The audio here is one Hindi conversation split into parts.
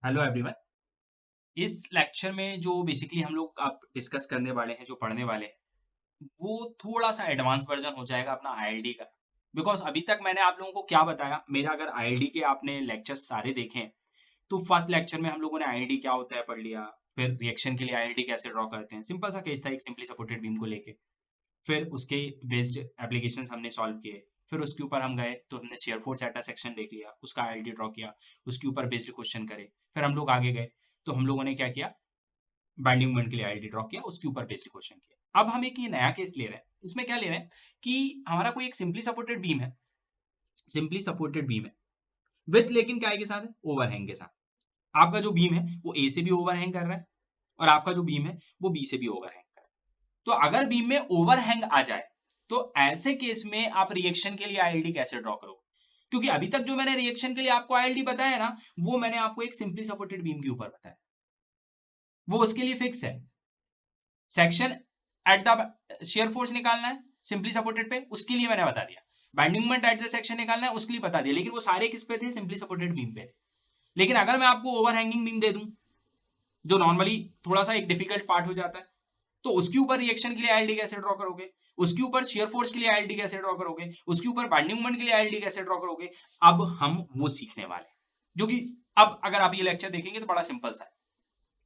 Hello everyone. इस लेक्चर में जो बेसिकली हम लोग अब डिस्कस करने वाले हैं, जो पढ़ने वाले हैं, वो थोड़ा सा एडवांस वर्जन हो जाएगा अपना आईएलडी का। बिकॉज अभी तक मैंने आप लोगों को क्या बताया, मेरा अगर आईएलडी के आपने लेक्चर्स सारे देखे हैं तो फर्स्ट लेक्चर में हम लोगों ने आईएलडी क्या होता है पढ़ लिया। फिर रिएक्शन के लिए आईएलडी कैसे ड्रॉ करते हैं, सिंपल सा केस था एक सिंपली सपोर्टेड बीम को लेके। फिर उसके बेस्ड एप्लीकेशन हमने सॉल्व किए। फिर उसके ऊपर हम गए तो हमने चेयर फोर्स एटा सेक्शन देख लिया, उसका आईएलडी ड्रॉ किया, उसके ऊपर बेस्ड क्वेश्चन करे। फिर हम लोग आगे गए तो हम लोगों ने क्या किया, बाइंडिंग मोमेंट के लिए आईडी ड्रॉ किया, उसके ऊपर बेसिक क्वेश्चन किया। अब हम एक ये नया केस ले रहे हैं, इसमें क्या ले रहे हैं कि हमारा कोई एक सिंपली सपोर्टेड बीम है, सिंपली सपोर्टेड बीम है विथ, लेकिन क्या है के साथ है, ओवरहैंग के साथ। आपका जो बीम है वो ए से भी ओवरहैंग कर रहा है और आपका जो बीम है वो बी से भी ओवरहैंग कर रहा है। तो अगर बीम में ओवरहैंग आ जाए तो ऐसे केस में आप रिएक्शन के लिए आईएलडी कैसे ड्रॉ करोगे? क्योंकि अभी तक जो मैंने रिएक्शन के लिए आपको आईएलडी बताया ना, वो मैंने आपको एक सिंपली सपोर्टेड बीम के ऊपर बताया, वो उसके लिए फिक्स है। Section at the shear force निकालना है सिंपली सपोर्टेड पे, उसके लिए मैंने बता दिया। Binding moment at the section निकालना है, उसके लिए बता दिया। लेकिन वो सारे किस पे थे, सिंपली सपोर्टेड बीम पे। लेकिन अगर मैं आपको ओवरहैंगिंग बीम दे दूं, जो नॉर्मली थोड़ा सा एक डिफिकल्ट पार्ट हो जाता है, तो उसके ऊपर रिएक्शन के लिए आईएलडी कैसे ड्रॉ करोगे, उसके ऊपर शेयर फोर्स के लिए आईएलडी कैसे ड्रॉ करोगे, उसके ऊपर बाइंडिंग मोमेंट के लिए आईएलडी कैसे ड्रॉ करोगे। अब हम वो सीखने वाले हैं, जो कि अब अगर आप ये लेक्चर देखेंगे तो बड़ा सिंपल सा है।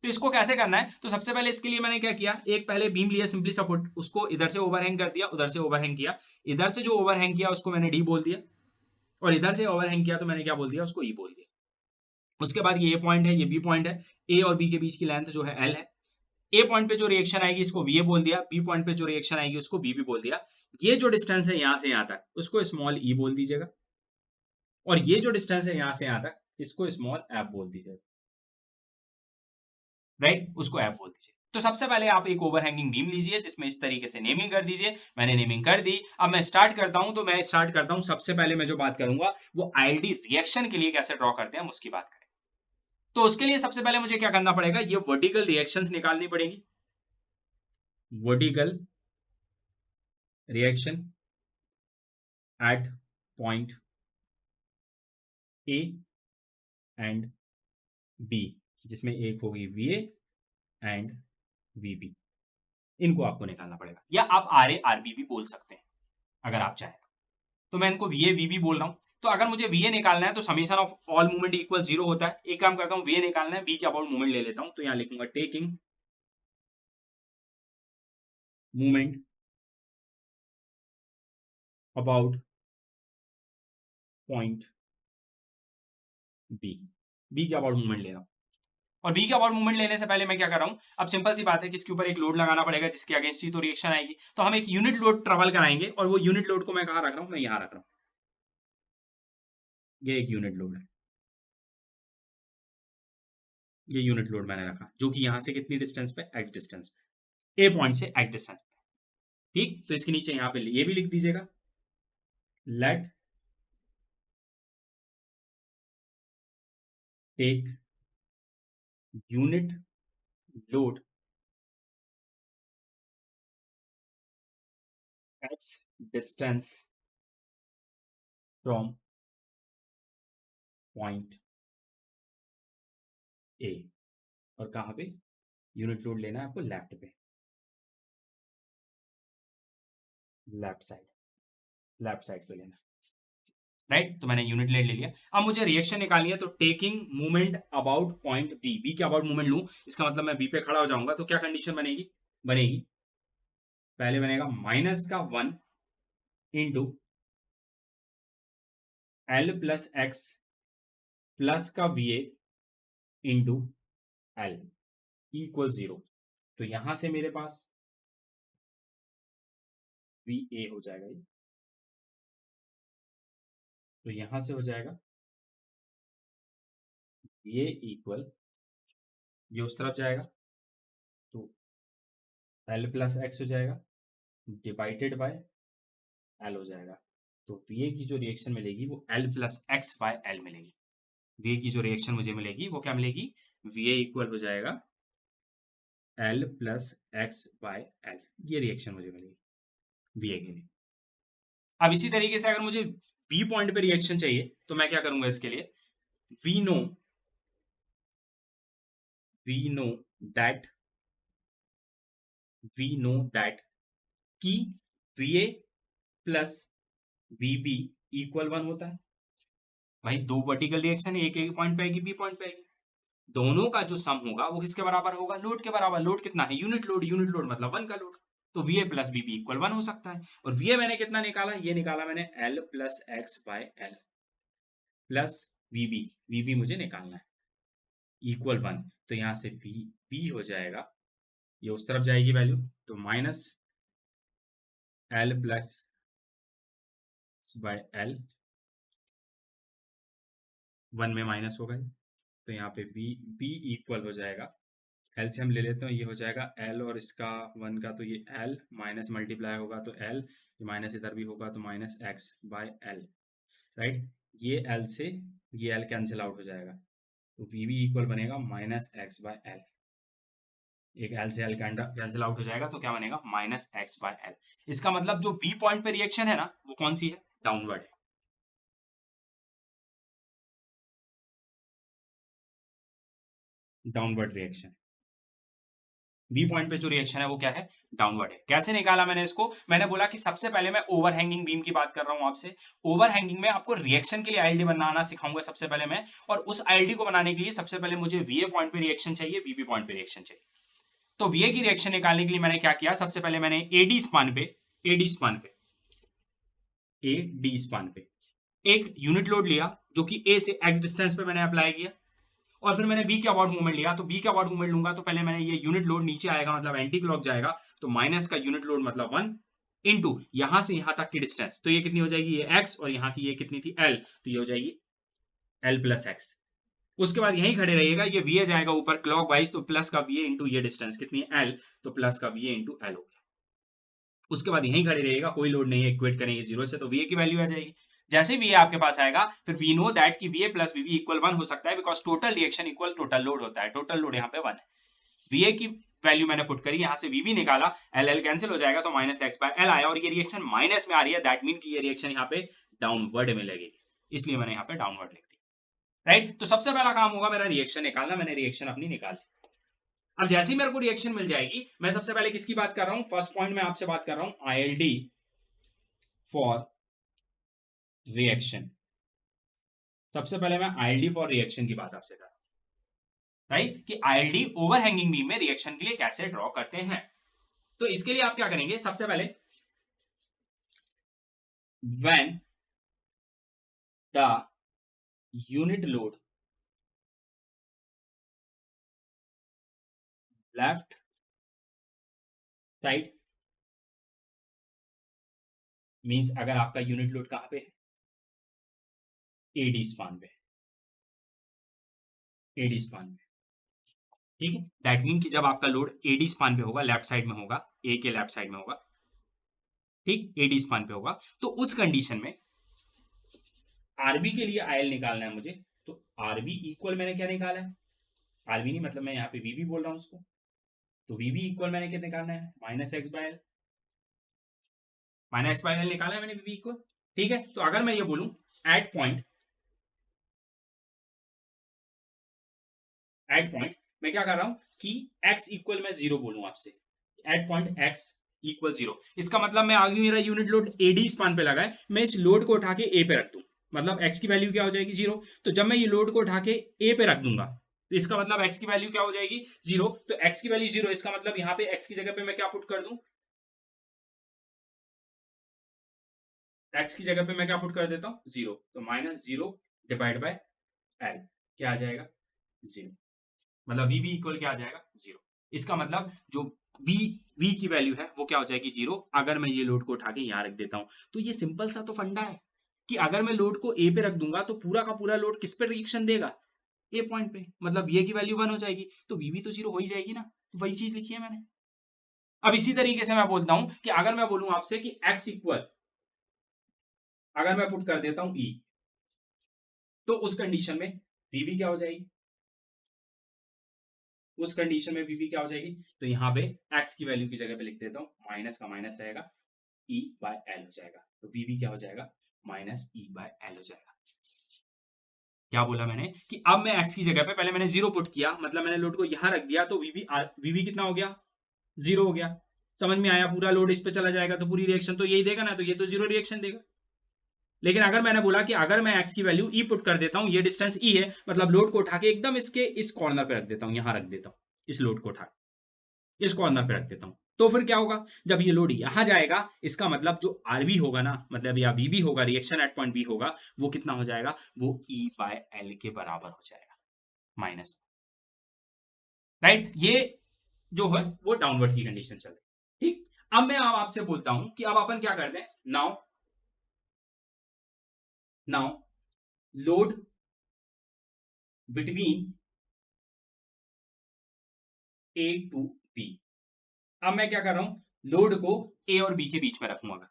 तो इसको कैसे करना है, तो सबसे पहले इसके लिए मैंने क्या किया, एक पहले बीम लिया सिंपली सपोर्ट, उसको इधर से ओवरहैंग कर दिया, उधर से ओवरहैंग किया। इधर से जो ओवरहैंग किया उसको मैंने डी बोल दिया, और इधर से ओवरहैंग किया तो मैंने क्या बोल दिया, उसको ई बोल दिया। उसके बाद ये पॉइंट है, ये बी पॉइंट है, ए और बी के बीच की लेंथ जो है एल है। ए पॉइंट पे जो रिएक्शन आएगी इसको वी ए बोल दिया, बी पॉइंट पे जो रिएक्शन आएगी उसको बी भी बोल दिया। ये जो डिस्टेंस है यहां से यहां तक, उसको स्मॉल ई बोल दीजिएगा, और ये जो डिस्टेंस है यहां से यहां तक, इसको स्मॉल एफ बोल दीजिएगा। राइट, उसको ऐप बोल दीजिए। तो सबसे पहले आप एक ओवरहैंगिंग बीम लीजिए जिसमें इस तरीके से नेमिंग कर दीजिए। मैंने नेमिंग कर दी। अब मैं स्टार्ट करता हूं, तो मैं स्टार्ट करता हूं, सबसे पहले मैं जो बात करूंगा वो आईएलडी रिएक्शन के लिए कैसे ड्रॉ करते हैं हम उसकी बात करें। तो उसके लिए सबसे पहले मुझे क्या करना पड़ेगा, ये वर्टिकल रिएक्शंस निकालनी पड़ेगी। Vertical reaction at point A and B, जिसमें एक होगी V A and V B. इनको आपको निकालना पड़ेगा, या आप आर ए आर बी भी बोल सकते हैं अगर आप चाहें तो मैं इनको वी ए वी बी बोल रहा हूं। तो अगर मुझे वी ए निकालना है तो summation of all movement equal zero होता है। एक काम करता हूं, वी ए निकालना है, बी के अबाउट मूवमेंट ले लेता हूं, तो यहां लिखूंगा taking movement about point B. B के अबाउट मूवमेंट ले रहा हूं, और बी के अबाउट मूवमेंट लेने से पहले मैं क्या कर रहा हूं, अब सिंपल सी बात है कि इसके ऊपर एक लोड लगाना पड़ेगा जिसके अगेंस्ट ही तो रिएक्शन आएगी। तो हम एक यूनिट लोड ट्रेवल कराएंगे, और वो यूनिट लोड को मैं कहां रख रहा हूं, मैं यहां रख रहा हूं। ये एक यूनिट लोड है, ये यूनिट लोड मैंने रखा, जो कि यहां से कितनी डिस्टेंस पे, एक्स डिस्टेंस पे, ए पॉइंट से एक्स डिस्टेंस पे। ठीक, तो इसके नीचे यहां पे ये भी लिख दीजिएगा, let take unit load x distance from point A। और कहां पे यूनिट लोड लेना है आपको, लेफ्ट पे, लेफ्ट साइड, लेफ्ट साइड पे लेना। राइट, तो मैंने यूनिट लेड ले लिया। अब मुझे रिएक्शन निकालनी है, तो taking movement about point B, B के अबाउट मूवमेंट लूं, इसका मतलब मैं बी पे खड़ा हो जाऊंगा, तो क्या कंडीशन बनेगी, बनेगी पहले बनेगा माइनस का 1 into L plus x plus का V A into L equal 0। तो यहां से मेरे पास वी ए हो जाएगा ये, तो यहां से हो जाएगा ये इक्वल, ये उस तरफ जाएगा तो एल प्लस एक्स हो जाएगा डिवाइडेड बाय एल हो जाएगा। तो वी ए की जो रिएक्शन मिलेगी वो L plus x by L मिलेगी। वी ए की जो रिएक्शन मुझे मिलेगी वो क्या मिलेगी, वी ए इक्वल हो जाएगा L plus x by L. ये रिएक्शन मुझे मिलेगी वी ए के लिए। अब इसी तरीके से अगर मुझे बी पॉइंट पे रिएक्शन चाहिए तो मैं क्या करूंगा, इसके लिए we know we know that कि V A plus V B equal 1 होता है। भाई दो वर्टिकल रिएक्शन, एक एक पॉइंट पे आएगी, बी पॉइंट पे आएगी, दोनों का जो सम होगा वो किसके बराबर होगा? लोड के बराबर। लोड कितना है? Unit load. यूनिट लोड मतलब 1 का लोड। तो V A plus B B equal 1 हो सकता है। और वी ए मैंने कितना निकाला? ये निकाला मैंने L plus x by L plus V B मुझे निकालना है इक्वल 1। तो यहाँ से वी बी हो जाएगा, ये उस तरफ जाएगी वैल्यू, तो minus L plus by L, 1 में माइनस हो गई, तो यहाँ पे वी बी इक्वल हो जाएगा, एल से हम ले लेते हैं, ये हो जाएगा एल और इसका 1 का, तो ये एल माइनस मल्टीप्लाई होगा तो एल, ये माइनस इधर भी होगा तो minus x by L, right. ये एल से ये एल कैंसिल आउट हो जाएगा, तो वी बी इक्वल बनेगा माइनस एक्स बाय एल। एक एल से एल कैंसिल आउट हो जाएगा तो क्या बनेगा? Minus x by L. इसका मतलब जो बी पॉइंट पे रिएक्शन है ना, वो कौन सी है? डाउनवर्ड है। Downward reaction. बी पॉइंट पे जो रिएक्शन है वो क्या है? डाउनवर्ड है। कैसे निकाला मैंने इसको? मैंने बोला कि सबसे पहले मैं ओवरहैंगिंग बीम की बात कर रहा हूं आपसे। ओवरहैंगिंग में आपको रिएक्शन के लिए आईएलडी बनाना सिखाऊंगा सबसे पहले मैं, और उस आईएलडी को बनाने के लिए सबसे पहले मुझे वीए पॉइंट पे रिएक्शन चाहिए, वीबी पॉइंट पे रिएक्शन चाहिए। तो वीए की रिएक्शन निकालने के लिए मैंने क्या किया? सबसे पहले मैंने एडी स्पान पे एक यूनिट लोड लिया, जो कि ए से एक्स डिस्टेंस पे मैंने अप्लाई किया, और फिर मैंने बी के अबाउट मूवमेंट लिया। तो बी के अबाउट मूवमेंट लूंगा तो पहले मैंने ये यूनिट लोड नीचे आएगा, मतलब एंटी क्लॉक जाएगा, तो माइनस का यूनिट लोड मतलब 1 इंटू यहां से यहां तक की डिस्टेंस, तो ये कितनी हो जाएगी? ये एक्स, और यहाँ की ये कितनी थी? एल, तो ये हो जाएगी एल प्लस एक्स। उसके बाद यहीं खड़े रहिएगा, ये वी ए जाएगा ऊपर क्लॉक वाइज, तो प्लस का वी ए इंटू ये डिस्टेंस कितनी है? एल, तो प्लस का वी ए इंटू एल हो गया। उसके बाद यहीं खड़े रहिएगा, कोई लोड नहीं है, इक्वेट करेंगे जीरो से, तो वी ए की वैल्यू आ जाएगी। जैसे वी ए आपके पास आएगा, फिर वी नो दैट कि V A plus V B equal 1 हो सकता है, because total reaction equal total load होता है। टोटल लोड यहाँ पे 1 है। वी ए की वैल्यू मैंने पुट करी, यहाँ से वी बी निकाला, एल एल कैंसिल हो जाएगा, तो माइनस एक्स बाय एल आया, और ये रिएक्शन माइनस में आ रही है, दैट मीन कि ये रिएक्शन यहाँ पे डाउनवर्ड में लगेगी, इसलिए मैंने यहाँ पे डाउनवर्ड लिख दी, राइट। तो सबसे पहला काम होगा मेरा रिएक्शन निकालना। मैंने रिएक्शन अपनी निकाल ली। अब जैसे ही मेरे को रिएक्शन मिल जाएगी, मैं सबसे पहले किसकी बात कर रहा हूं? फर्स्ट पॉइंट में आपसे बात कर रहा हूं आईएलडी फॉर रिएक्शन। सबसे पहले मैं आईएलडी फॉर रिएक्शन की बात आपसे कर रहा हूं, राइट, कि आईएलडी ओवरहैंगिंग बीम में रिएक्शन के लिए कैसे ड्रॉ करते हैं। तो इसके लिए आप क्या करेंगे? सबसे पहले when the unit load left side, means अगर आपका यूनिट लोड कहां पे? एडी स्पान पे, एडी स्पान पे, ठीक है। दैट मीन कि जब आपका लोड एडी स्पान पे होगा, लेफ्ट साइड में होगा, ए के लेफ्ट साइड में होगा, ठीक, एडी स्पान पे होगा, तो उस कंडीशन में आरबी के लिए आयल निकालना है मुझे। तो आरबी इक्वल मैंने क्या निकाला है? आरबी नहीं, मतलब मैं यहाँ पे वीबी बोल रहा हूँ उसको। तो वीबी इक्वल मैंने क्या निकालना है? Minus x by L, minus x by L निकाला है मैंने वीबी इक्वल, ठीक है। तो अगर मैं ये बोलूं एट पॉइंट मैं क्या कर रहा हूं कि x इक्वल मैं 0 बोलूं आपसे, एट पॉइंट x इक्वल 0, इसका मतलब मैं आगे मेरा यूनिट लोड एडी स्पान पे लगा है, मैं इस लोड को उठा के ए पे रख दूं, मतलब x की वैल्यू क्या हो जाएगी? 0। तो जब मैं ये लोड को उठा के ए पे रख दूंगा, तो इसका मतलब x की वैल्यू क्या हो जाएगी? 0। तो x की वैल्यू 0, इसका मतलब यहाँ पे x की जगह पे मैं क्या पुट कर दूं? x की जगह पे मैं क्या पुट कर देता हूं? 0। तो माइनस 0 डिवाइड बाय एल, क्या आ जाएगा? 0। मतलब वी बी इक्वल क्या आ जाएगा? 0। इसका मतलब जो वी वी की वैल्यू है वो क्या हो जाएगी? 0। अगर मैं ये लोड को उठा के यहाँ रख देता हूँ, तो ये सिंपल सा तो फंडा है कि अगर मैं लोड को ए पे रख दूंगा तो पूरा का पूरा लोड किस पे रिएक्शन देगा? ए पॉइंट पे, मतलब ये की वैल्यू 1 हो जाएगी, तो वी भी तो 0 हो ही जाएगी ना। तो वही चीज लिखी है मैंने। अब इसी तरीके से मैं बोलता हूं कि अगर मैं बोलूं आपसे कि एक्स इक्वल, अगर मैं पुट कर देता हूं ई, तो उस कंडीशन में वी भी क्या हो जाएगी? उस कंडीशन में वीबी क्या हो जाएगी? तो यहाँ पे एक्स की वैल्यू की जगह पे लिख देता हूँ, माइनस का माइनस रहेगा, ई बाय एल हो जाएगा। तो वीबी क्या हो जाएगा? माइनस ई बाय एल हो जाएगा, क्या बोला मैंने कि अब मैं x की जगह पे पहले मैंने 0 पुट किया, मतलब मैंने लोड को यहां रख दिया, तो वीवी कितना हो गया, 0 हो गया। समझ में आया? पूरा लोड इस पे चला जाएगा तो पूरी रिएक्शन तो यही देगा ना, तो ये तो 0 रिएक्शन देगा। लेकिन अगर मैंने बोला कि अगर मैं x की वैल्यू e पुट कर देता हूं, ये डिस्टेंस e है, मतलब लोड को उठा के एकदम इसके इस कॉर्नर पे रख देता हूं, यहां रख देता हूं, इस लोड को उठा के इस कॉर्नर पे रख देता हूं, तो फिर क्या होगा, जब ये लोड यहां जाएगा, इसका मतलब जो RB होगा ना, मतलब या VB होगा, रिएक्शन एट पॉइंट B होगा, वो कितना हो जाएगा, वो E/L के बराबर हो जाएगा, माइनस। राइट? ये जो है वो डाउनवर्ड की कंडीशन चल रही है। ठीक, अब मैं आपसे बोलता हूं कि अब अपन क्या करते हैं, now load between A to B। अब मैं क्या कर रहा हूं, लोड को A और B के बीच में रखूंगा।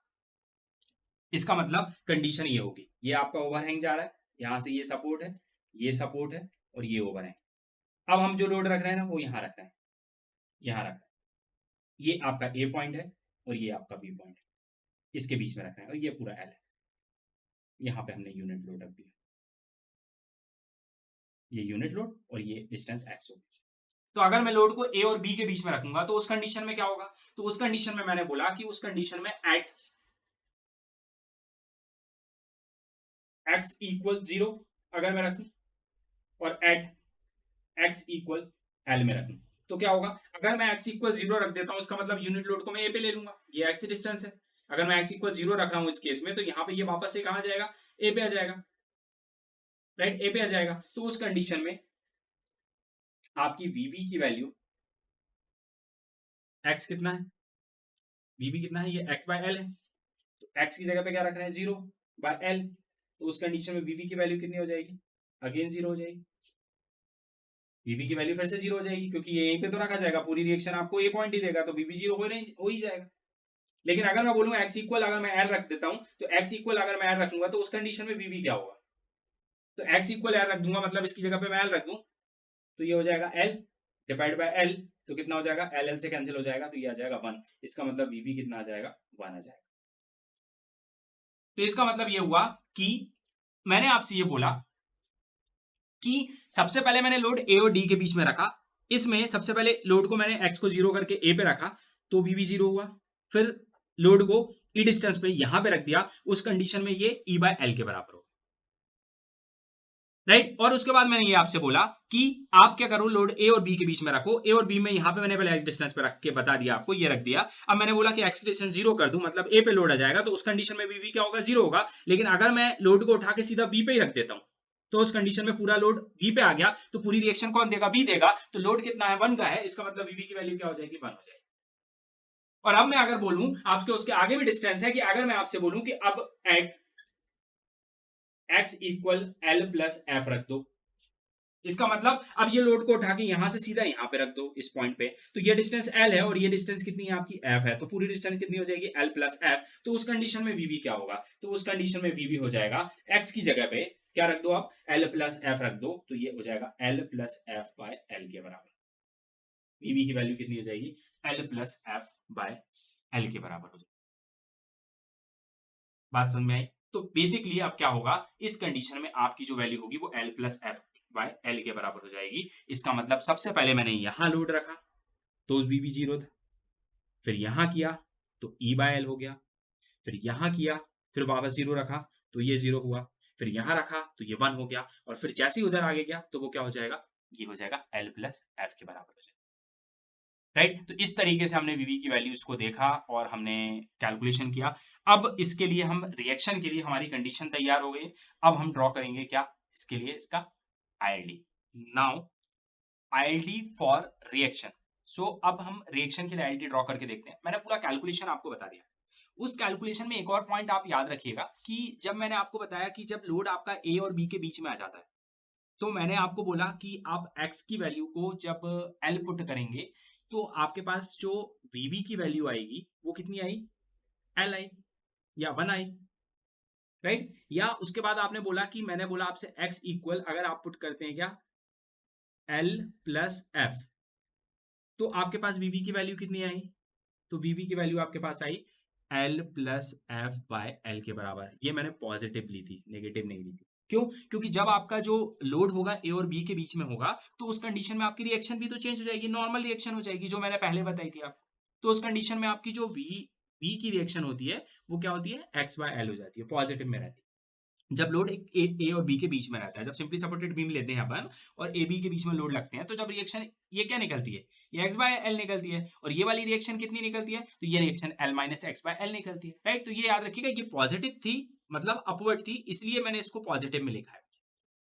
इसका मतलब कंडीशन ये होगी, ये आपका ओवरहैंग जा रहा है, यहां से ये सपोर्ट है, ये सपोर्ट है, और ये ओवरहैंग। अब हम जो लोड रख रहे हैं ना, वो यहां रख रहे हैं, यहां रख रहे हैं। ये आपका A पॉइंट है और ये आपका B पॉइंट है, इसके बीच में रख रहे हैं, और ये पूरा L है। यहां पे हमने यूनिट लोड रख दिया, ये यूनिट लोड और ये डिस्टेंस x होगी। तो अगर मैं लोड को A और B के बीच में रखूंगा तो उस कंडीशन में क्या होगा, तो उस कंडीशन में मैंने बोला कि उस कंडीशन में एट x इक्वल 0 अगर मैं रखूं, और एट x इक्वल L में रखूं, तो क्या होगा, अगर मैं x इक्वल 0 रख देता हूं, इसका मतलब यूनिट लोड को मैं A पे ले लूंगा, ये x डिस्टेंस है। अगर मैं x इक्वल 0 रख रहा हूं इस केस में, तो यहां पे ये वापस से कहां जाएगा, A पे आ जाएगा। राइट, A पे आ जाएगा। तो उस कंडीशन में आपकी VB की वैल्यू x कितना है, VB कितना है, ये x/L है, तो x की जगह पे क्या रख रहे हैं, 0/L। तो उस कंडीशन में VB की वैल्यू कितनी हो जाएगी, अगेन 0 हो जाएगी। VB की वैल्यू फिर से 0 हो जाएगी, क्योंकि ये यहीं पे तो रखा जाएगा, पूरी रिएक्शन आपको A पॉइंट ही देगा, तो VB 0 हो ही जाएगा। लेकिन अगर मैं बोलूँ x इक्वल, अगर मैं L रख देता हूं, तो x इक्वल अगर मैं L रखूंगा, तो उस कंडीशन में VB क्या होगा, तो x इक्वल L रख दूंगा, मतलब इसकी जगह पे मैं L रख दूं, तो ये हो जाएगा L डिवाइड बाय L, तो कितना हो जाएगा, L से कैंसिल हो जाएगा, तो ये आ जाएगा 1। इसका मतलब VB कितना आ जाएगा, 1 आ जाएगा। तो इसका मतलब ये हुआ कि मैंने आपसे ये बोला कि सबसे पहले मैंने लोड A और D के बीच में रखा, इसमें सबसे पहले लोड को मैंने x को 0 करके A पे रखा, तो VB 0 हुआ। फिर लोड को E डिस्टेंस पे यहां पे रख दिया, उस कंडीशन में ये E/L के बराबर होगा। राइट, और उसके बाद मैंने ये आपसे बोला कि आप क्या करो, लोड A और B के बीच में रखो, A और B में यहां पे मैंने पहले x डिस्टेंस पे रख के बता दिया आपको, ये रख दिया। अब मैंने बोला कि x डिस्टेंस 0 कर दूं, मतलब A पे लोड आ जाएगा, तो उस कंडीशन में VB क्या होगा, 0 होगा। लेकिन अगर मैं लोड को उठा के सीधा B पे ही रख देता हूं, तो उस कंडीशन में पूरा लोड B पे आ गया, तो पूरी रिएक्शन कौन देगा, B देगा। तो लोड कितना है, 1 का है, इसका मतलब VB की वैल्यू क्या हो जाएगी, 1 हो जाएगी। और अब मैं अगर बोलूं आपके, उसके आगे भी डिस्टेंस है, कि अगर मैं आपसे बोलूं कि अब at x equal L plus F रख दो, इसका मतलब अब ये लोड को उठा के यहां से सीधा यहां पे रख दो, इस पॉइंट पे, तो ये डिस्टेंस L है और ये डिस्टेंस कितनी है आपकी, F है, तो पूरी डिस्टेंस कितनी हो जाएगी, L प्लस F। तो उस कंडीशन में VB क्या होगा, तो उस कंडीशन में VB हो जाएगा, x की जगह पे क्या रख दो आप, L प्लस F रख दो, तो ये हो जाएगा L plus F by L के बराबर। VB की वैल्यू कितनी हो जाएगी, L plus F by L के बराबर हो जाएगी। बात समझ में आई? तो बेसिकली अब क्या होगा, इस कंडीशन में आपकी जो वैल्यू होगी वो L plus F by L के बराबर हो जाएगी। इसका मतलब सबसे पहले मैंने यहां लोड रखा, तो VB 0 था, फिर यहां किया तो E/L हो गया, फिर यहां किया, फिर वापस 0 रखा, तो ये 0 हुआ, फिर यहां रखा तो ये 1 हो गया, और फिर जैसे ही उधर आगे गया तो वो क्या हो जाएगा, ये हो जाएगा L प्लस F के बराबर हो जाएगा। राइट, तो इस तरीके से हमने VB की वैल्यूज को देखा और हमने कैलकुलेशन किया। अब इसके लिए हम रिएक्शन के लिए हमारी कंडीशन तैयार हो गई। अब हम ड्रॉ करेंगे क्या इसके लिए, इसका ILD। Now ILD for reaction. So अब हम रिएक्शन के लिए ILD ड्रॉ करके देखते हैं। मैंने पूरा कैलकुलेशन आपको बता दिया। उस कैलकुलेशन में एक और पॉइंट आप याद रखिएगा कि जब मैंने आपको बताया कि जब लोड आपका A और B के बीच में आ जाता है, तो मैंने आपको बोला कि आप x की वैल्यू को जब L पुट करेंगे, तो आपके पास जो VB की वैल्यू आएगी वो कितनी आई, L आई या 1 आई। राइट, या उसके बाद आपने बोला कि मैंने बोला आपसे x इक्वल अगर आप पुट करते हैं क्या, L प्लस F, तो आपके पास VB की वैल्यू कितनी आई, तो VB की वैल्यू आपके पास आई L plus F by L के बराबर। ये मैंने पॉजिटिव ली थी, नेगेटिव नहीं ली थी। क्यों? क्योंकि जब आपका जो लोड होगा ए और बी के बीच में होगा, तो उस कंडीशन में आपकी रिएक्शन भी तो चेंज हो जाएगी, नॉर्मल रिएक्शन हो जाएगी, जो मैंने पहले बताई थी आपको। तो उस कंडीशन में आपकी जो बी की रिएक्शन होती है, वो क्या होती है? एक्स बाय एल हो जाती है, पॉजिटिव में रहती है। जब लोड ए और बी के बीच में रहता है, जब सिंपली सपोर्टेड बीम लेते हैं अपन और ए बी के बीच में लोड लगते हैं, तो जब रिएक्शन ये क्या निकलती है? ये एक्स बाय एल निकलती है, और ये वाली रिएक्शन कितनी निकलती है? तो ये reaction L minus x by L निकलती है, राइट? तो ये याद रखिएगा, ये पॉजिटिव थी, मतलब अपवर्ड थी, इसलिए मैंने इसको पॉजिटिव में लिखा है,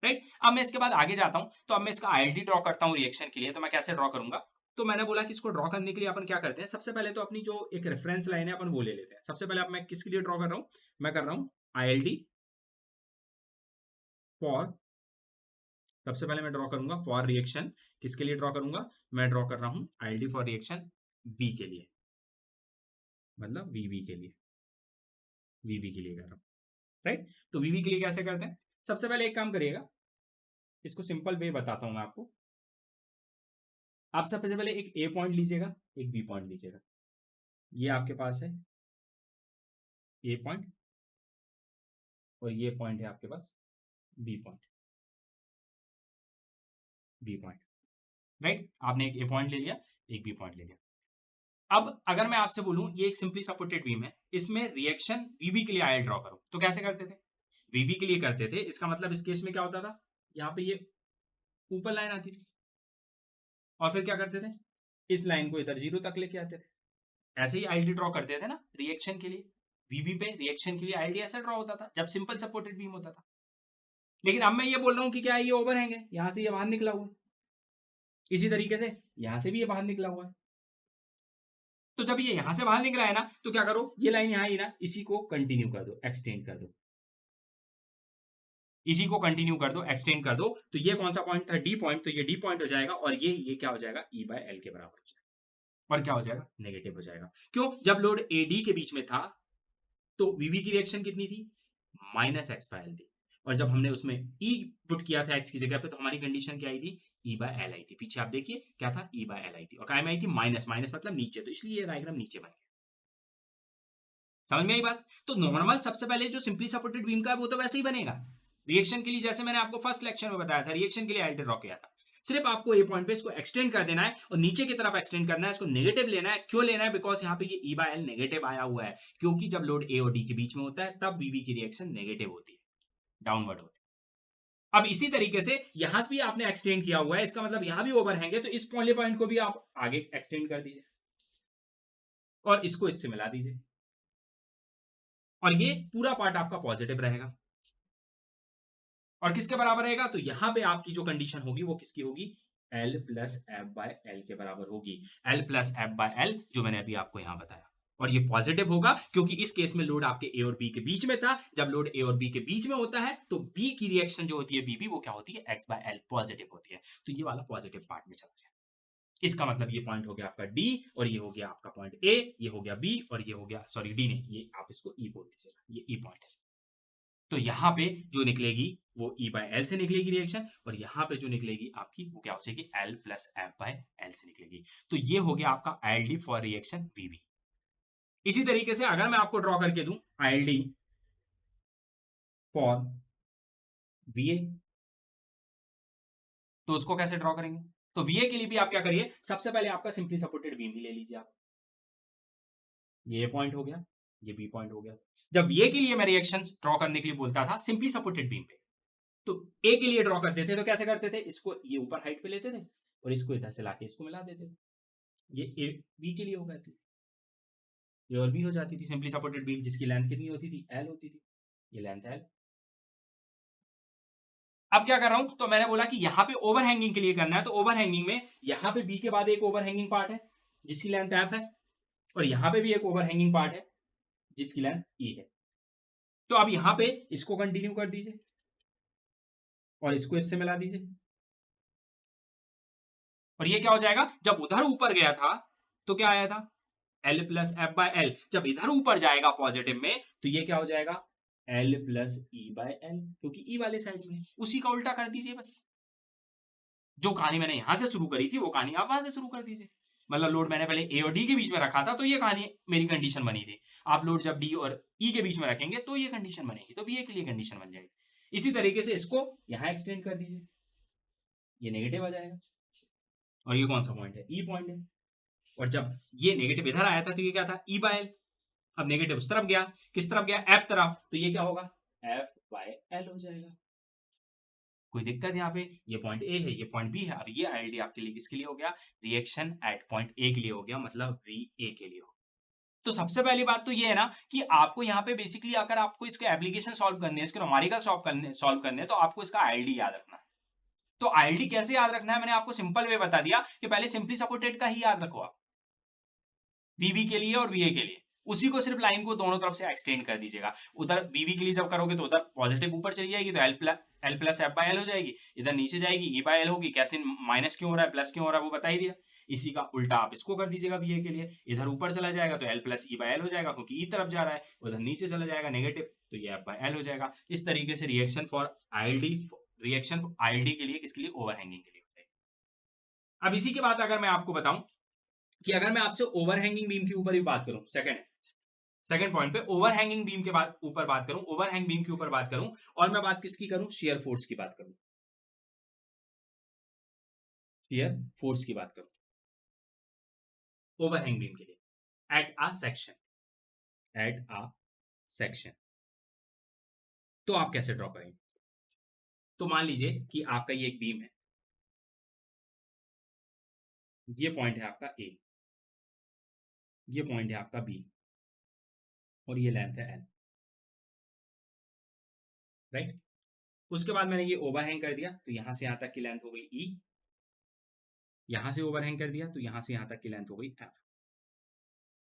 राइट? अब मैं इसके बाद आगे जाता हूं, तो अब मैं इसका आईएलटी ड्रॉ करता हूं रिएक्शन के लिए। तो मैं कैसे ड्रॉ करूंगा? तो मैंने बोला कि इसको ड्रॉ करने के लिए अपन क्या करते हैं, सबसे पहले तो अपनी जो एक रेफरेंस लाइन है अपन वो ले लेते हैं। सबसे पहले अब मैं किसके लिए ड्रॉ कर रहा हूं? मैं कर रहा हूं आईएलटी फॉर, सबसे पहले मैं ड्रॉ करूंगा फॉर रिएक्शन। किसके लिए ड्रॉ करूंगा? मैं ड्रॉ कर रहा हूं आईएलटी फॉर रिएक्शन बी के लिए, मतलब वीबी के लिए, वीबी के लिए कर रहा हूं, राइट? तो वीबी के लिए कैसे करते हैं? सबसे पहले एक काम करिएगा, इसको सिंपल वे बताता हूं मैं आपको। आप सबसे पहले एक ए पॉइंट लीजिएगा, एक बी पॉइंट लीजिएगा। ये आपके पास है ए पॉइंट, और ये पॉइंट है आपके पास B point, B point, right? आपने एक ए पॉइंट ले लिया, एक बी पॉइंट ले लिया। अब अगर मैं आपसे बोलूं ये एक सिंपली सपोर्टेड बीम है, इसमें रिएक्शन वीबी के लिए आयल ड्रॉ करो, तो कैसे करते थे? वीबी के लिए करते थे, इसका मतलब इस केस में क्या होता था? यहाँ पे ये ऊपर लाइन आती थी, और फिर क्या करते थे? इस लाइन को इधर जीरो तक लेके आते थे। ऐसे ही आईडी ड्रॉ करते थे ना रिएक्शन के लिए, वीबी पे रिएक्शन के लिए आईडी ऐसा ड्रॉ होता था जब सिंपल सपोर्टेड बीम होता था। लेकिन अब मैं ये बोल रहा हूं कि क्या ये ओवरहैंग है, यहां से ये बाहर निकला हुआ है, इसी तरीके से यहां से भी ये बाहर निकला हुआ है। तो जब ये यहां से बाहर निकला है ना, तो क्या करो, ये लाइन यहां ही ना, इसी को कंटिन्यू कर दो, एक्सटेंड कर दो, इसी को कंटिन्यू कर दो, एक्सटेंड कर दो। तो ये कौन सा पॉइंट था? D point. तो ये डी पॉइंट हो जाएगा, और ये क्या हो जाएगा? ई बाय एल के बराबर हो जाएगा, और क्या हो जाएगा? नेगेटिव हो जाएगा। क्यों? जब लोड ए डी के बीच में था, तो वीवी की रिएक्शन कितनी थी? माइनस एक्स बाय एल थी, और जब हमने उसमें ई पुट किया था एक्स की जगह पे, तो हमारी कंडीशन क्या आई थी? ई बाय एल आई थी। पीछे आप देखिए क्या था? ई बाय एल आई थी, और काय में आई थी? माइनस, माइनस मतलब नीचे, तो इसलिए ये डायग्राम नीचे बन गया। समझ में आई बात? तो नॉर्मल सबसे पहले जो सिंपली सपोर्टेड बीम का है वो तो वैसे ही बनेगा। रिएक्शन के लिए जैसे मैंने आपको फर्स्ट लेक्चर में बताया था, रिएक्शन के लिए आईएलटी ड्रॉ किया था। सिर्फ आपको ए पॉइंट पे इसको एक्सटेंड कर देना है, और नीचे की तरफ एक्सटेंड करना है, इसको नेगेटिव लेना है। क्यों लेना है? बिकॉज यहाँ पे ये ई बाय एल नेगेटिव आया हुआ है, क्योंकि जब लोड ए और डी के बीच में होता है तब वीवी की रिएक्शन नेगेटिव होती है, डाउनवर्ड होती है। अब इसी तरीके से यहां भी आपने एक्सटेंड किया हुआ है, इसका मतलब यहां भी ओवरहैंग है, तो इस पॉइंट को भी आप आगे एक्सटेंड कर दीजिए, और इसको इससे मिला दीजिए, और ये पूरा पार्ट आपका पॉजिटिव रहेगा। और किसके बराबर रहेगा? तो यहां पे आपकी जो कंडीशन होगी वो किसकी होगी? L plus F by L के बराबर होगी। L plus F by L, जो मैंने अभी आपको यहां बताया, और ये पॉजिटिव होगा क्योंकि इस केस में लोड आपके ए और बी के बीच में था। जब लोड ए और बी के बीच में होता है तो बी की रिएक्शन जो होती है बीबी, वो क्या होती है? एक्स बाय एल, पॉजिटिव होती है। तो ये वाला पॉजिटिव पार्ट में चला गया। इसका मतलब ये पॉइंट हो गया आपका डी, और ये हो गया आपका पॉइंट ए, ये हो गया बी, और ये हो गया, सॉरी डी नहीं, ये आप इसको ई बोल दीजिएगा, ये ई पॉइंट है। तो यहां पे जो निकलेगी वो ई बाय एल से निकलेगी रिएक्शन, और यहां पे जो निकलेगी आपकी वो क्या हो जाएगी? L plus F by L से निकलेगी। तो ये हो गया आपका आईएलडी फॉर रिएक्शन वीबी। इसी तरीके से अगर मैं आपको ड्रॉ करके दूं आईएलडी फॉर वीए, तो उसको कैसे ड्रॉ करेंगे? तो वीए के लिए भी आप क्या करिए, सबसे पहले आपका सिंपली सपोर्टेड बीम ही ले लीजिए आप। ये पॉइंट हो गया, ये बी पॉइंट हो गया। जब वीए के लिए मैं रिएक्शन ड्रॉ करने के लिए बोलता था सिंपली सपोर्टेड बीम पे, तो ए के लिए ड्रॉ करते थे तो कैसे करते थे? इसको ये ऊपर हाइट पे लेते थे, और इसको इधर से लाके इसको मिला देते थे। ये ए बी के लिए हो जाती थी, ये और बी हो जाती थी सिंपली सपोर्टेड बीम, जिसकी लेंथ कितनी होती थी? एल होती थी, ये लेंथ एल। अब क्या कर रहा हूं? तो मैंने बोला कि यहां पे ओवरहैंगिंग के लिए करना है, तो ओवरहैंगिंग में यहां पे बी के बाद एक ओवरहैंगिंग पार्ट है जिसकी लेंथ एफ है, और यहां पे भी एक ओवरहैंगिंग पार्ट है जिसकी लेंथ ई है। तो अब यहां पे इसको कंटिन्यू कर दीजिए, और इसको इससे मिला दीजिए, और ये क्या हो जाएगा? जब उधर ऊपर गया था तो क्या आया था? L plus F by L. जब इधर ऊपर जाएगा पॉजिटिव में, तो ये क्या हो जाएगा? L plus E by L, क्योंकि ई वाले साइड में उसी का उल्टा कर दीजिए बस। जो कहानी मैंने यहां से शुरू करी थी वो कहानी आप वहां से शुरू कर दीजिए। मतलब लोड मैंने पहले ए और डी के बीच में रखा था, तो ये कहानी मेरी कंडीशन बनी थी। आप लोड जब डी और ई के बीच में रखेंगे तो ये कंडीशन बनेगी, तो बी ए के लिए कंडीशन बन जाएगी। इसी तरीके से इसको यहां एक्सटेंड कर दीजिए, ये नेगेटिव आ जाएगा, और ये कौन सा पॉइंट है, ई पॉइंट है। और जब ये नेगेटिव इधर आया था तो ये क्या था, ई बाय एल। अब नेगेटिव उस तरफ गया, किस तरफ गया, एफ तरफ, तो ये क्या होगा, एफ बाय एल हो जाएगा। कोई दिक्कत यहाँ पे, ये पॉइंट ए है, ये पॉइंट बी है। अब ये आईएलडी आपके लिए किसके लिए हो गया, रिएक्शन एट पॉइंट ए के लिए हो गया, मतलब वी ए के लिए हो। तो सबसे पहली बात तो ये है ना कि आपको यहाँ पे बेसिकली अगर आपको इसके एप्लीकेशन सॉल्व करने हैं, इसके न्यूमेरिकल सॉल्व करने हैं, तो आपको इसका आईएलडी याद रखना है। तो आईएलडी कैसे याद रखना है, मैंने आपको सिंपल वे बता दिया कि पहले सिंपली सपोर्टेड का ही याद रखो आप, वीवी के लिए और वीए के लिए। उसी को सिर्फ लाइन को दोनों तरफ से एक्सटेंड कर दीजिएगा। उधर वीवी के लिए जब करोगे तो उधर पॉजिटिव ऊपर चली जाएगी तो L plus F by L हो जाएगी, इधर नीचे जाएगी ई बाय एल होगी। कैसे माइनस क्यों हो रहा है प्लस क्यों हो रहा है वो बता ही दिया। इसी का उल्टा आप इसको कर दीजिएगा वीए के लिए, इधर ऊपर चला जाएगा तो L plus E by L हो जाएगा क्योंकि ई तरफ जा रहा है, उधर नीचे चला जाएगा नेगेटिव तो ये एफ बाय एल हो जाएगा। इस तरीके से reaction for ILD, reaction ILD के लिए किसके लिए, ओवरहैंगिंग के लिए होता है। अब इसी के बाद अगर मैं आपको बताऊं कि अगर मैं आपसे ओवरहैंगिंग बीम के ऊपर ही बात करूं, सेकंड पॉइंट पे ओवरहैंगिंग बीम के ऊपर बात करूं, ओवरहैंग बीम के ऊपर बात करूं, और मैं बात किसकी करूं, शेयर फोर्स की बात करूं, शेयर फोर्स की बात करूं ओवरहैंग बीम के लिए एट अ सेक्शन, तो आप कैसे ड्रॉ करेंगे। तो मान लीजिए कि आपका ये एक बीम है, ये पॉइंट है आपका ए, ये पॉइंट है आपका बी, और ये लेंथ है एल, राइट। उसके बाद मैंने ये ओवरहैंग कर दिया तो यहां से यहां तक की लेंथ हो गई ई, यहां से ओवरहैंग कर दिया तो यहां से यहां तक की लेंथ हो गई एफ।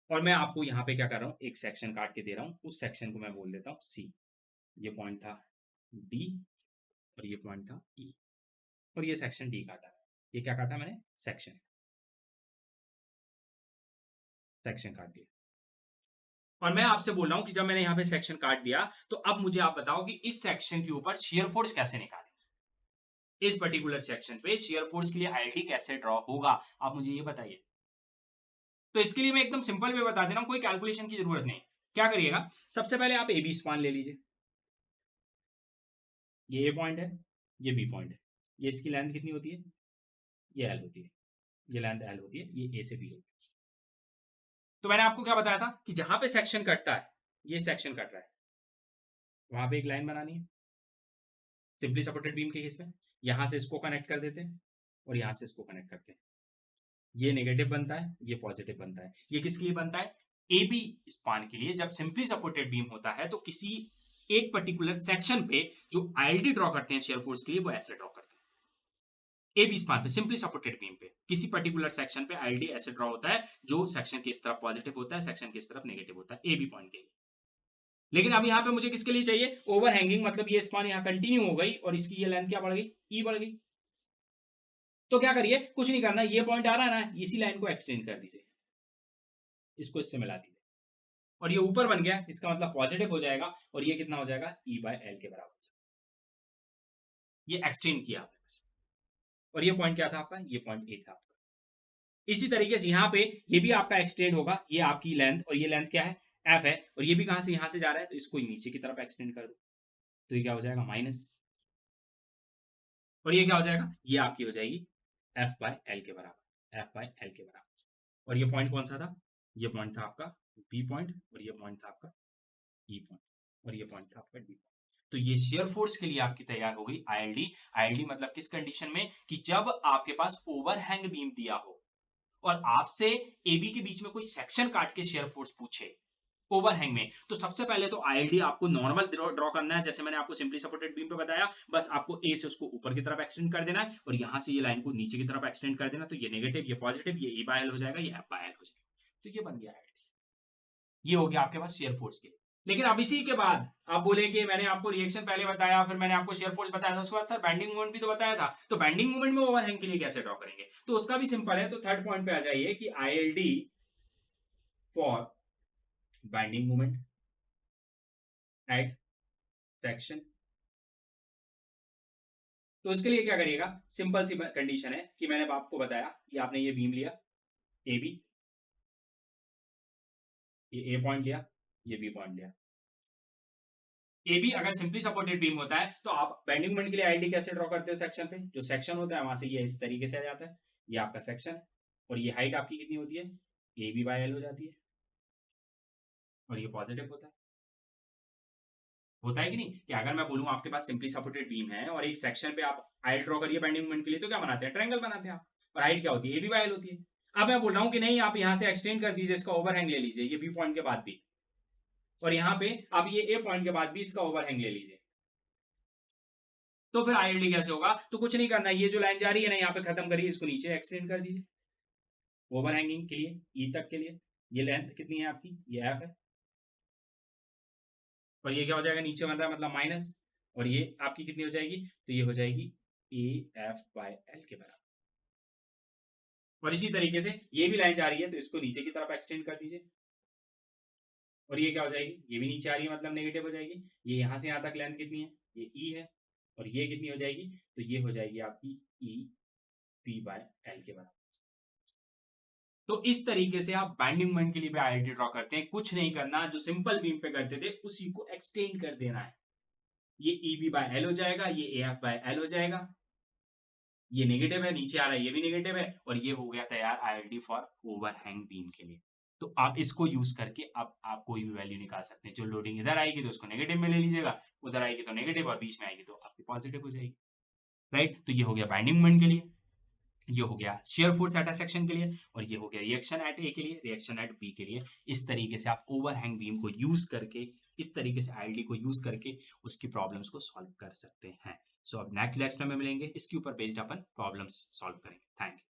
और मैं आपको यहाँ पे क्या कर रहा हूँ, एक सेक्शन काट के दे रहा हूँ, उस सेक्शन को मैं बोल देता हूँ सी। ये पॉइंट था डी और ये पॉइंट था ई, और ये सेक्शन डी काटा है। ये क्या काटा मैंने, सेक्शन काट दिया। और मैं आपसे बोल रहा हूँ कि जब मैंने यहाँ पे सेक्शन काट दिया तो अब मुझे आप बताओ कि इस सेक्शन के ऊपर शेयर फोर्स कैसे निकालें, इस पर्टिकुलर सेक्शन पे शेयर फोर्स के लिए आईएलडी कैसे ड्रॉ होगा, आप मुझे ये बताइए। तो इसके लिए मैं एकदम सिंपल वे बता दे रहा हूँ, कोई कैलकुलेशन की जरूरत नहीं। क्या करिएगा, सबसे पहले आप ए बी स्पान ले लीजिए, ये ए पॉइंट है, ये बी पॉइंट है, ये इसकी लेंथ कितनी होती है, ये एल होती है, ये लेंथ एल होती है, ये ए से बी होती है। तो मैंने आपको क्या बताया था कि जहां पे सेक्शन कटता है, ये सेक्शन कट रहा है, वहां पे एक लाइन बनानी है सिंपली सपोर्टेड बीम के केस में। यहां से इसको कनेक्ट कर देते हैं और यहां से इसको कनेक्ट करते हैं, ये नेगेटिव बनता है, ये पॉजिटिव बनता है। ये किसके लिए बनता है, ए बी स्पान के लिए। जब सिंपली सपोर्टेड बीम होता है तो किसी एक पर्टिकुलर सेक्शन पे जो आईएलडी ड्रॉ करते हैं शेयर फोर्स के लिए, वो ऐसे ड्रॉ करते हैं। ए बी स्पान पे सिंपली सपोर्टेड बीम पे किसी पर्टिकुलर सेक्शन पे आईएलडी ऐसे ड्रॉ होता है, जो सेक्शन की इस तरफ पॉजिटिव होता है, सेक्शन की इस तरफ नेगेटिव होता है, ए बी पॉइंट के लिए। लेकिन अब यहाँ पे मुझे किसके लिए चाहिए, ओवरहैंगिंग, मतलब ये स्पान यहाँ कंटिन्यू हो गई और इसकी ये लेंथ क्या बढ़ गई, ई बढ़ गई। तो क्या करिए, कुछ नहीं करना, ये पॉइंट आ रहा है ना, इसी लाइन को एक्सटेंड कर दीजिए, इसको इससे मिला दीजिए, और ये ऊपर बन गया, इसका मतलब पॉजिटिव हो जाएगा, और ये कितना हो जाएगा, ई बाय एल के बराबर। ये एक्सटेंड किया आपने, और ये पॉइंट क्या था आपका, ये पॉइंट ए था आपका। इसी तरीके से यहाँ पे ये भी आपका एक्सटेंड होगा, ये आपकी लेंथ, और ये लेंथ क्या है, एफ है, और ये भी कहां से यहां से जा रहा है, तो इसको नीचे की तरफ एक्सटेंड कर दो, तो ये क्या हो जाएगा, माइनस, और ये क्या हो जाएगा, ये आपकी हो जाएगी एफ बाय एल के बराबर, एफ बाय एल के बराबर। और ये पॉइंट कौन सा था, ये पॉइंट था आपका बी पॉइंट, और ये पॉइंट था आपका ई पॉइंट, और ये पॉइंट था आपका डी पॉइंट। तो ये शेयर फोर्स के लिए आपकी तैयार हो गई आईएलडी। आईएलडी मतलब किस कंडीशन में, कि जब आपके पास ओवरहैंग बीम दिया हो और आपसे एबी के बीच में कोई सेक्शन काट के शेयर फोर्स पूछे ओवरहैंग में, तो सबसे पहले तो आईएलडी आपको नॉर्मल ड्रॉ करना है, जैसे मैंने आपको सिंपली सपोर्टेड बीम पे बताया। बस आपको ए से उसको ऊपर की तरफ एक्सटेंड कर देना है, और यहां से ये लाइन को नीचे की तरफ एक्सटेंड कर देना, तो ये नेगेटिव, ये पॉजिटिव, ये ई बाय एल हो जाएगा, ये एफ बाय एल हो जाएगा। तो ये बन गया आईएलडी, ये हो गया आपके पास शेयर फोर्स के। लेकिन अब इसी के बाद आप बोले कि मैंने आपको रिएक्शन पहले बताया, फिर मैंने आपको शेयर फोर्स बताया था, उसके बाद सर बेंडिंग मोमेंट भी तो बताया था, तो बेंडिंग मोमेंट में ओवरहैंग के लिए कैसे ड्रॉ करेंगे, तो उसका भी सिंपल है। तो थर्ड पॉइंट पे आ जाइए कि ILD for bending moment at section. तो उसके लिए क्या करिएगा, सिंपल सी कंडीशन है कि मैंने आपको बताया कि आपने ये बीम लिया ए बी, ये ए पॉइंट लिया, ये बी पॉइंट लिया, ए बी अगर सिंपली सपोर्टेड बीम होता है तो आप बेंडिंग मोमेंट के लिए आईएलडी कैसे ड्रॉ करते हो सेक्शन पे, जो सेक्शन होता है वहां से ये इस तरीके से आ जाता है, ये आपका सेक्शन है और ये हाइट आपकी कितनी होती है, ए बी बाय एल हो जाती है और ये पॉजिटिव होता है कि नहीं, कि अगर मैं बोलूं आपके पास सिंपली सपोर्टेड बीम है और एक सेक्शन पे आप हाइट ड्रॉ करिए बेंडिंग मोमेंट के लिए, तो क्या बनाते हैं, ट्रायंगल बनाते हैं आप, और हाइट क्या होती है, ए बी बाय एल होती है। अब मैं बोल रहा हूं कि नहीं, आप यहां से एक्सटेंड कर दीजिए, इसका ओवरहैंग ले लीजिए ये बी पॉइंट के बाद भी, और यहाँ पे आप ये ए पॉइंट के बाद भी इसका ओवरहैंग ले लीजिए, तो फिर आईएलडी कैसे होगा, तो कुछ नहीं करना, ये जो लाइन जा रही है ना यहाँ पे खत्म करिए, इसको नीचे एक्सटेंड कर दीजिए ओवरहैंगिंग के लिए, ई तक के लिए, ये लेंथ कितनी है आपकी, ये एफ है, और ये क्या हो जाएगा, नीचे बन रहा है मतलब माइनस, और ये आपकी कितनी हो जाएगी, तो ये हो जाएगी ए एफ बाय एल के बराबर। और इसी तरीके से ये भी लाइन जा रही है तो इसको नीचे की तरफ एक्सटेंड कर दीजिए, और ये क्या हो जाएगी, ये भी नीचे आ रही है मतलब नेगेटिव हो जाएगी, ये यहाँ से यहाँ तक लेंथ कितनी है, ये ई है, और ये कितनी हो जाएगी, तो ये हो जाएगी आपकी ई पी बाय एल के बराबर। तो इस तरीके से आप बाइंडिंग मोमेंट के लिए भी आईएलडी ड्रॉ करते हैं, कुछ नहीं करना, जो सिंपल बीम पे करते थे उसी को एक्सटेंड कर देना है, ये ई बी बाय एल हो जाएगा, ये ए एफ बाय एल हो जाएगा, ये नेगेटिव है, नीचे आ रहा है ये भी नेगेटिव है, और ये हो गया तैयार आईएलडी फॉर ओवरहैंग बीम के लिए। तो आप इसको यूज करके अब आप कोई भी वैल्यू निकाल सकते हैं, जो लोडिंग इधर आएगी तो उसको नेगेटिव में ले लीजिएगा, उधर आएगी तो नेगेटिव, और बीच में आएगी तो आपकी पॉजिटिव हो जाएगी, राइट। तो ये हो गया बाइंडिंग मोमेंट के लिए, ये हो गया shear force at a section के लिए, और ये हो गया रिएक्शन एट ए के लिए, रिएक्शन एट बी के लिए। इस तरीके से आप ओवरहैंग बीम को यूज करके, इस तरीके से आईएलडी को यूज करके उसकी प्रॉब्लम्स को सॉल्व कर सकते हैं। सो अब नेक्स्ट लेक्चर में मिलेंगे, इसके ऊपर बेस्ड अपन प्रॉब्लम्स सॉल्व करेंगे। Thank you.